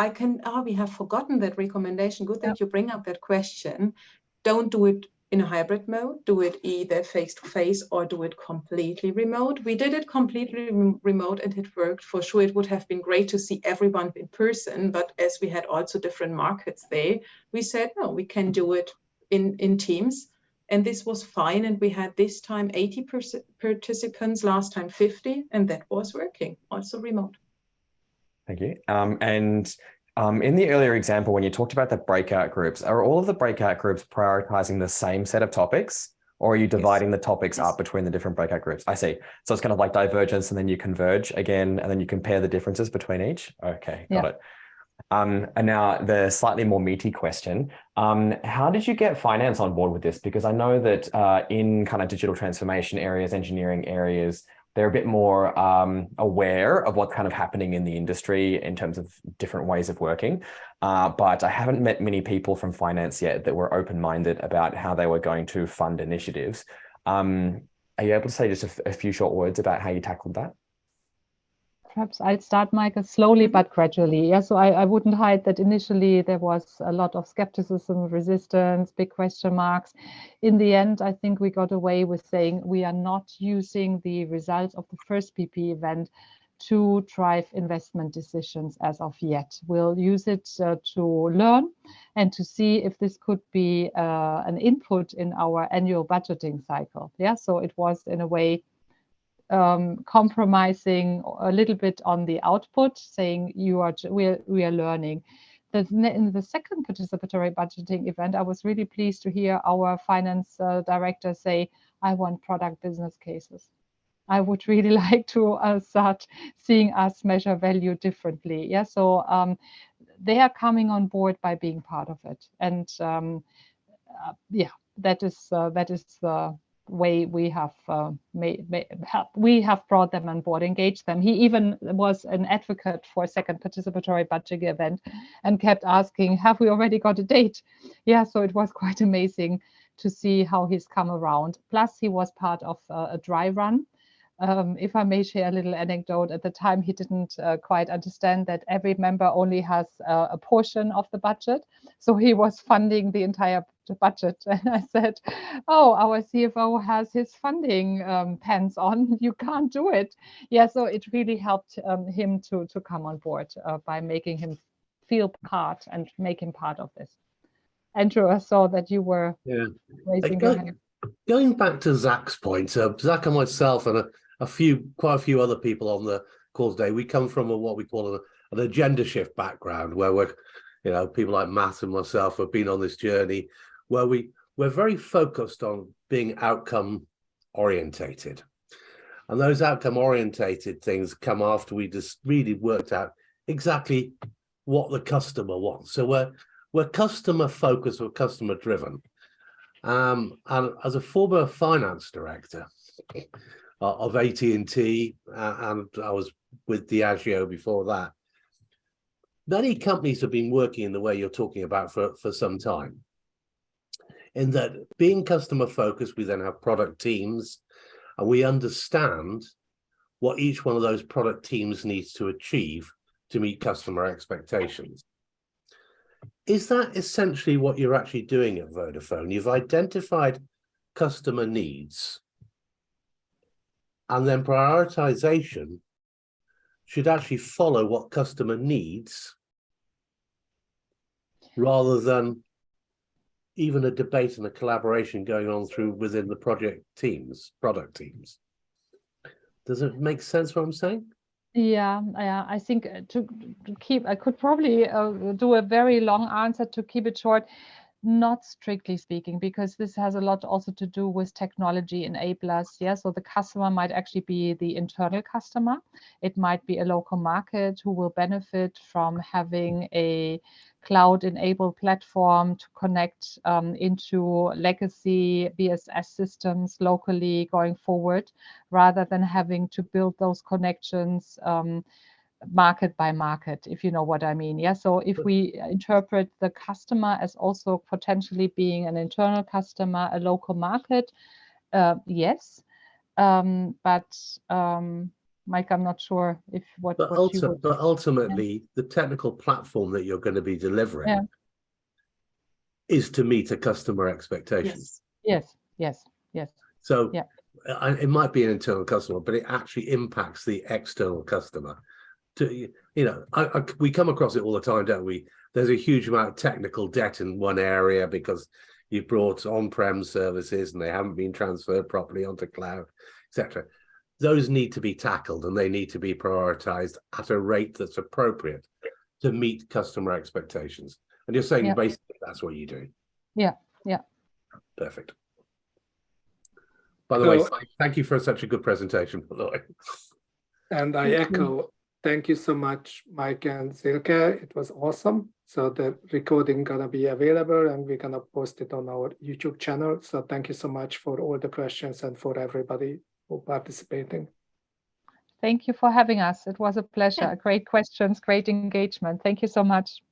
we have forgotten that recommendation. Good that you bring up that question. Don't do it in a hybrid mode. Do it either face-to-face or do it completely remote. We did it completely remote and it worked for sure. It would have been great to see everyone in person, but as we had also different markets there, we said, no, we can do it in Teams. And this was fine. And we had this time 80 participants, last time 50, and that was working, also remote. Thank you. And In the earlier example, when you talked about the breakout groups, are all of the breakout groups prioritizing the same set of topics, or are you dividing the topics up between the different breakout groups? I see. So it's kind of like divergence, and then you converge again, and then you compare the differences between each. Okay, got it. And now the slightly more meaty question. How did you get finance on board with this? Because I know that in kind of digital transformation areas, engineering areas, they're a bit more aware of what's kind of happening in the industry in terms of different ways of working. But I haven't met many people from finance yet that were open-minded about how they were going to fund initiatives. Are you able to say just a few short words about how you tackled that? Perhaps I'd start, Meike, slowly but gradually. Yeah, so I wouldn't hide that initially there was a lot of skepticism, resistance, big question marks. In the end, I think we got away with saying we are not using the results of the first PP event to drive investment decisions as of yet. We'll use it to learn and to see if this could be an input in our annual budgeting cycle. Yeah, so it was in a way compromising a little bit on the output, saying we are learning. In the second participatory budgeting event, I was really pleased to hear our finance director say, I want product business cases. I would really like to start seeing us measure value differently. Yeah, so they are coming on board by being part of it, and yeah, that is the way we have we have brought them on board, engaged them. He even was an advocate for a second participatory budgeting event and kept asking, have we already got a date? Yeah, so it was quite amazing to see how he's come around. Plus, he was part of a dry run. If I may share a little anecdote, at the time he didn't quite understand that every member only has a portion of the budget. So he was funding the entire budget. And I said, oh, our CFO has his funding pants on. You can't do it. Yeah, so it really helped him to come on board by making him feel part and make him part of this. Andrew, I saw that you were raising your hand. Going back to Zach's point, Zach and myself and quite a few other people on the call today, we come from what we call an agenda shift background, where we're, people like Matt and myself have been on this journey where we're very focused on being outcome orientated. And those outcome orientated things come after we just really worked out exactly what the customer wants. So we're customer focused, we're customer driven. And as a former finance director of AT&T, and I was with Diageo before that, many companies have been working in the way you're talking about for some time. In that, being customer focused, we then have product teams, and we understand what each one of those product teams needs to achieve to meet customer expectations. Is that essentially what you're actually doing at Vodafone? You've identified customer needs, and then prioritization should actually follow what customer needs, rather than even a debate and a collaboration going on within the product teams. Does it make sense what I'm saying? Yeah, I think I could probably do a very long answer to keep it short. Not strictly speaking, because this has a lot also to do with technology enablers. Yeah, so the customer might actually be the internal customer. It might be a local market who will benefit from having a cloud-enabled platform to connect into legacy BSS systems locally going forward, rather than having to build those connections market by market, if you know what I mean. Yeah, so if we interpret the customer as also potentially being an internal customer, a local market, yes, but Mike, I'm not sure if what you would... But ultimately, the technical platform that you're going to be delivering is to meet a customer expectation. Yes. So it might be an internal customer, but it actually impacts the external customer. We come across it all the time, don't we? There's a huge amount of technical debt in one area because you brought on-prem services and they haven't been transferred properly onto cloud, etc. Those need to be tackled and they need to be prioritized at a rate that's appropriate to meet customer expectations. And you're saying Yeah. basically that's what you do. Yeah. Perfect. By the way, So- thank you for such a good presentation, by the way. And I echo, thank you so much, Mike and Silke. It was awesome. So the recording gonna be available and we're gonna post it on our YouTube channel. So thank you so much for all the questions and for everybody for participating. Thank you for having us. It was a pleasure. Great questions, great engagement. Thank you so much.